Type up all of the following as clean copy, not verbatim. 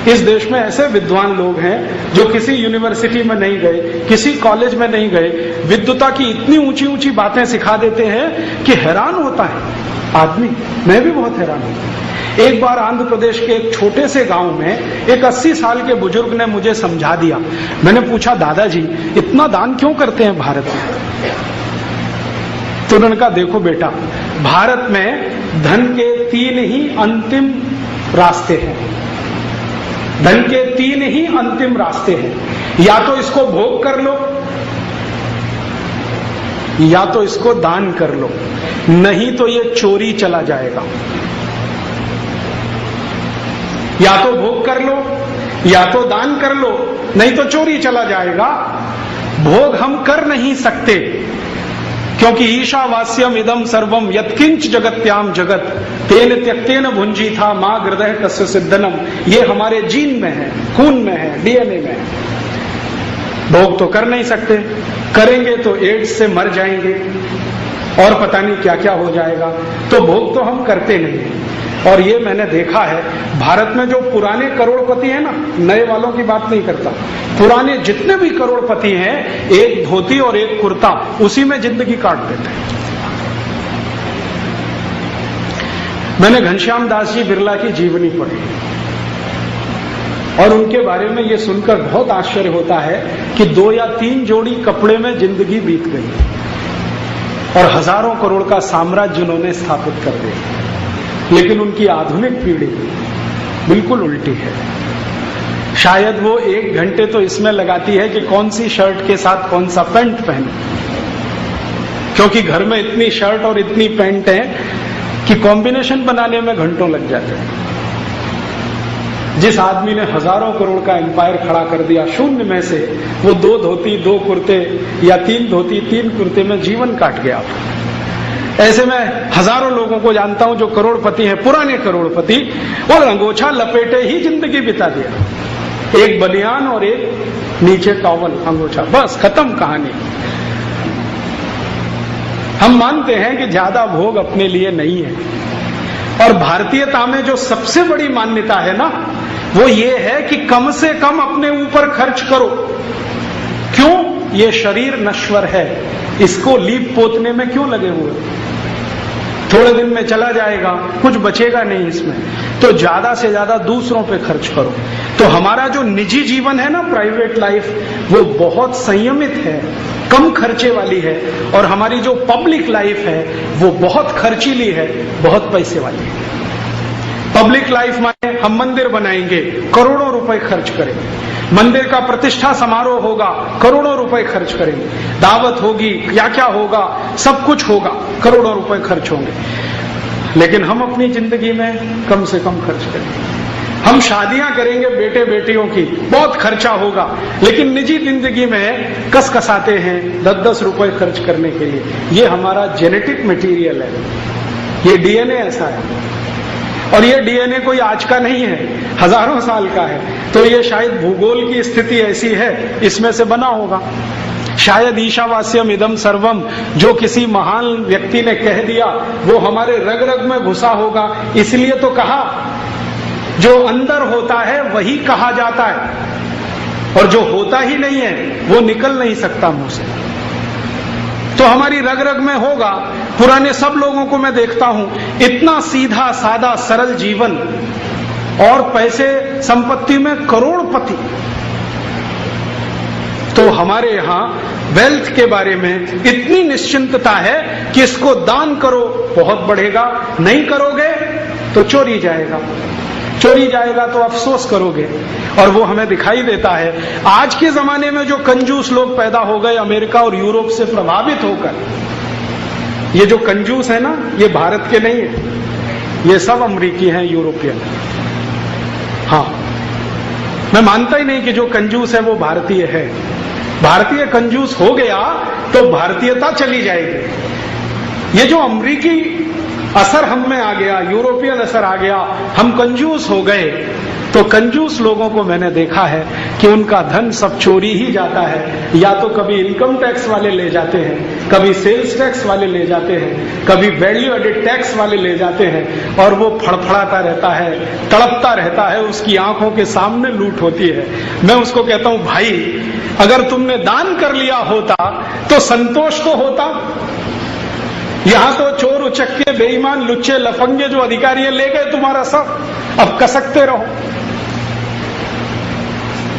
इस देश में ऐसे विद्वान लोग हैं जो किसी यूनिवर्सिटी में नहीं गए, किसी कॉलेज में नहीं गए, विद्वता की इतनी ऊंची ऊंची बातें सिखा देते हैं कि हैरान होता है आदमी। मैं भी बहुत हैरान हूं। एक बार आंध्र प्रदेश के एक छोटे से गांव में एक 80 साल के बुजुर्ग ने मुझे समझा दिया। मैंने पूछा, दादाजी इतना दान क्यों करते हैं भारत में? तो उन्होंने कहा, देखो बेटा, भारत में धन के 3 ही अंतिम रास्ते हैं। धन के 3 ही अंतिम रास्ते हैं। या तो इसको भोग कर लो, या तो इसको दान कर लो, नहीं तो ये चोरी चला जाएगा। या तो भोग कर लो, या तो दान कर लो, नहीं तो चोरी चला जाएगा। भोग हम कर नहीं सकते, क्योंकि ईशावास्यम इदम सर्वम यत्किंच जगत्याम जगत तेन त्यक्तेन भुंजी था मां हृदय तस्य सिद्धनम। ये हमारे जीन में है, खून में है, डीएनए में है। भोग तो कर नहीं सकते, करेंगे तो एड्स से मर जाएंगे और पता नहीं क्या क्या हो जाएगा। तो भोग तो हम करते नहीं। और ये मैंने देखा है, भारत में जो पुराने करोड़पति हैं ना, नए वालों की बात नहीं करता, पुराने जितने भी करोड़पति हैं, एक धोती और एक कुर्ता, उसी में जिंदगी काट देते हैं। मैंने घनश्याम दास जी बिरला की जीवनी पढ़ी और उनके बारे में ये सुनकर बहुत आश्चर्य होता है कि 2 या 3 जोड़ी कपड़े में जिंदगी बीत गई और हजारों करोड़ का साम्राज्य उन्होंने स्थापित कर दिया। लेकिन उनकी आधुनिक पीढ़ी बिल्कुल उल्टी है। शायद वो 1 घंटे तो इसमें लगाती है कि कौन सी शर्ट के साथ कौन सा पैंट पहने, क्योंकि घर में इतनी शर्ट और इतनी पैंट है कि कॉम्बिनेशन बनाने में घंटों लग जाते हैं। जिस आदमी ने हजारों करोड़ का एम्पायर खड़ा कर दिया शून्य में से, वो 2 धोती 2 कुर्ते या 3 धोती 3 कुर्ते में जीवन काट गया। ऐसे में हजारों लोगों को जानता हूं जो करोड़पति हैं, पुराने करोड़पति, और अंगोछा लपेटे ही जिंदगी बिता दिया। एक बनियान और एक नीचे टॉवल, अंगोछा, बस खत्म कहानी। हम मानते हैं कि ज्यादा भोग अपने लिए नहीं है। और भारतीयता में जो सबसे बड़ी मान्यता है ना, वो ये है कि कम से कम अपने ऊपर खर्च करो। क्यों? ये शरीर नश्वर है, इसको लीप पोतने में क्यों लगे हुए? थोड़े दिन में चला जाएगा, कुछ बचेगा नहीं इसमें। तो ज्यादा से ज्यादा दूसरों पे खर्च करो। तो हमारा जो निजी जीवन है ना, प्राइवेट लाइफ, वो बहुत संयमित है, कम खर्चे वाली है। और हमारी जो पब्लिक लाइफ है वो बहुत खर्चीली है, बहुत पैसे वाली है। पब्लिक लाइफ में हम मंदिर बनाएंगे, करोड़ों रुपए खर्च करेंगे। मंदिर का प्रतिष्ठा समारोह होगा, करोड़ों रुपए खर्च करेंगे। दावत होगी, क्या क्या होगा, सब कुछ होगा, करोड़ों रुपए खर्च होंगे। लेकिन हम अपनी जिंदगी में कम से कम खर्च करेंगे। हम शादियां करेंगे बेटे बेटियों की, बहुत खर्चा होगा, लेकिन निजी जिंदगी में कसकसाते हैं 10-10 रुपए खर्च करने के लिए। ये हमारा जेनेटिक मटेरियल है, ये डीएनए ऐसा है। और ये डीएनए कोई आज का नहीं है, हजारों साल का है। तो ये शायद भूगोल की स्थिति ऐसी है, इसमें से बना होगा। शायद ईशावास्यम इदम सर्वम जो किसी महान व्यक्ति ने कह दिया, वो हमारे रग रग में घुसा होगा। इसलिए तो कहा, जो अंदर होता है वही कहा जाता है, और जो होता ही नहीं है वो निकल नहीं सकता मुंह से। तो हमारी रग रग में होगा। पुराने सब लोगों को मैं देखता हूं, इतना सीधा सादा सरल जीवन, और पैसे संपत्ति में करोड़पति। तो हमारे यहां वेल्थ के बारे में इतनी निश्चिंतता है कि इसको दान करो बहुत बढ़ेगा, नहीं करोगे तो चोरी जाएगा, चोरी जाएगा तो अफसोस करोगे। और वो हमें दिखाई देता है आज के जमाने में जो कंजूस लोग पैदा हो गए अमेरिका और यूरोप से प्रभावित होकर। ये जो कंजूस है ना, ये भारत के नहीं है, ये सब अमेरिकी हैं, यूरोपियन। हाँ, मैं मानता ही नहीं कि जो कंजूस है वो भारतीय है। भारतीय कंजूस हो गया तो भारतीयता चली जाएगी। ये जो अमेरिकी असर हम में आ गया, यूरोपियन असर आ गया, हम कंजूस हो गए, तो कंजूस लोगों को मैंने देखा है कि उनका धन सब चोरी ही जाता है। या तो कभी इनकम टैक्स वाले ले जाते हैं, कभी सेल्स टैक्स वाले ले जाते हैं, कभी वैल्यू एडेड टैक्स वाले ले जाते हैं, और वो फड़फड़ाता रहता है, तड़पता रहता है, उसकी आंखों के सामने लूट होती है। मैं उसको कहता हूं, भाई अगर तुमने दान कर लिया होता तो संतोष तो होता। यहां तो चोर उचक्के बेईमान लुच्चे लफंगे जो अधिकारी ले गए तुम्हारा सब, अब कसकते रहो।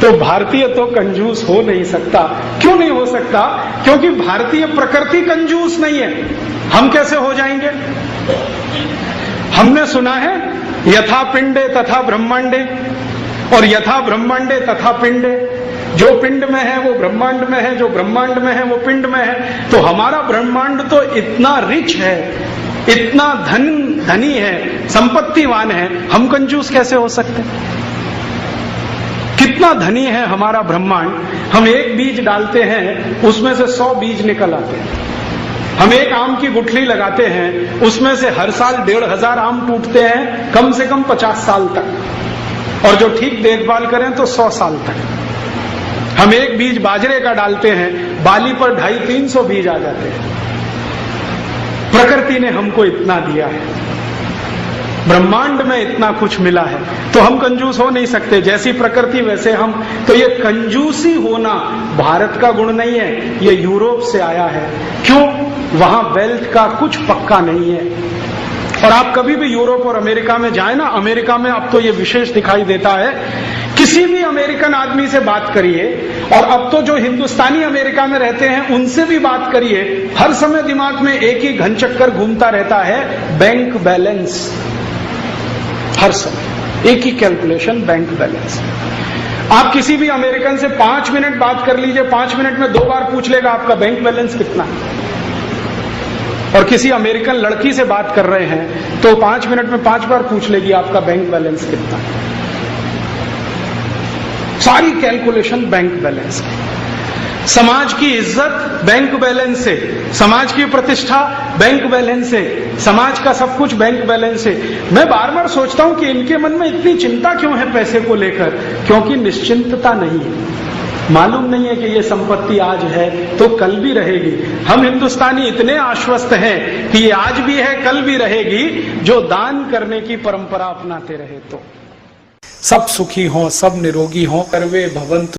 तो भारतीय तो कंजूस हो नहीं सकता। क्यों नहीं हो सकता? क्योंकि भारतीय प्रकृति कंजूस नहीं है। हम कैसे हो जाएंगे? हमने सुना है यथा पिंडे तथा ब्रह्मांडे, और यथा ब्रह्मांडे तथा पिंडे। जो पिंड में है वो ब्रह्मांड में है, जो ब्रह्मांड में है वो पिंड में है। तो हमारा ब्रह्मांड तो इतना रिच है, इतना धनी है, संपत्तिवान है, हम कंजूस कैसे हो सकते? कितना धनी है हमारा ब्रह्मांड। हम एक बीज डालते हैं, उसमें से 100 बीज निकल आते हैं। हम एक आम की गुठली लगाते हैं, उसमें से हर साल 1500 आम टूटते हैं, कम से कम 50 साल तक, और जो ठीक देखभाल करें तो 100 साल तक। हम एक बीज बाजरे का डालते हैं, बाली पर 250-300 बीज आ जाते हैं। प्रकृति ने हमको इतना दिया है, ब्रह्मांड में इतना कुछ मिला है, तो हम कंजूस हो नहीं सकते। जैसी प्रकृति वैसे हम। तो ये कंजूसी होना भारत का गुण नहीं है, ये यूरोप से आया है। क्यों? वहां वेल्थ का कुछ पक्का नहीं है। और आप कभी भी यूरोप और अमेरिका में जाए ना, अमेरिका में अब तो ये विशेष दिखाई देता है, किसी भी अमेरिकन आदमी से बात करिए, और अब तो जो हिंदुस्तानी अमेरिका में रहते हैं उनसे भी बात करिए, हर समय दिमाग में एक ही घन चक्कर घूमता रहता है, बैंक बैलेंस। हर समय एक ही कैलकुलेशन, बैंक बैलेंस। आप किसी भी अमेरिकन से 5 मिनट बात कर लीजिए, 5 मिनट में 2 बार पूछ लेगा आपका बैंक बैलेंस कितना है। और किसी अमेरिकन लड़की से बात कर रहे हैं तो 5 मिनट में 5 बार पूछ लेगी आपका बैंक बैलेंस कितना है। सारी कैलकुलेशन बैंक बैलेंस की। समाज की इज्जत बैंक बैलेंस से, समाज की प्रतिष्ठा बैंक बैलेंस से, समाज का सब कुछ बैंक बैलेंस से। मैं बार बार सोचता हूं कि इनके मन में इतनी चिंता क्यों है पैसे को लेकर? क्योंकि निश्चिंतता नहीं है। मालूम नहीं है कि ये संपत्ति आज है तो कल भी रहेगी। हम हिंदुस्तानी इतने आश्वस्त हैं कि ये आज भी है, कल भी रहेगी, जो दान करने की परंपरा अपनाते रहे। तो सब सुखी हों, सब निरोगी हों, सर्वे भवन्तु।